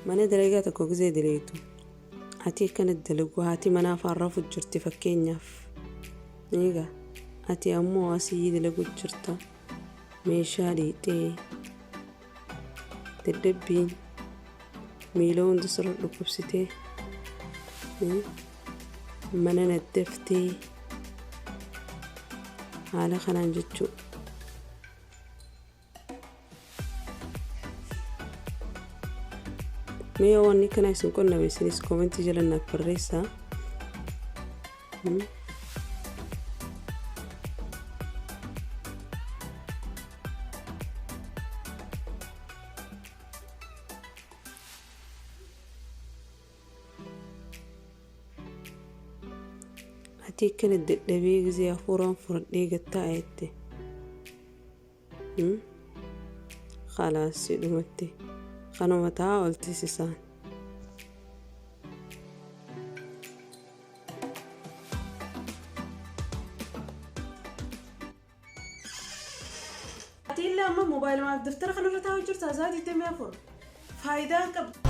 mana dalagaa tokko gisee dileetu ati akkanatti dalagu haati manaa faarrafu jirti fakkeenyaaf eega ati ammoo asii dalagu jirta meeshaa dhiitee dadhabbiin miila hunda sirra dhukkubsitee mana naddaftee haala kanaan jechuu mee wanni kana isin qonname isinis komentii jala naaf barreessaa ati kana dadhabee gisee hafuuraan fudhadhee gattaa ayeette khalaas dhumatti kanuma taa oltisisan ati illa amma mobaayil maaf daftara kanarra taa'u jirta azaati itti mi'a fur faayidaa qaba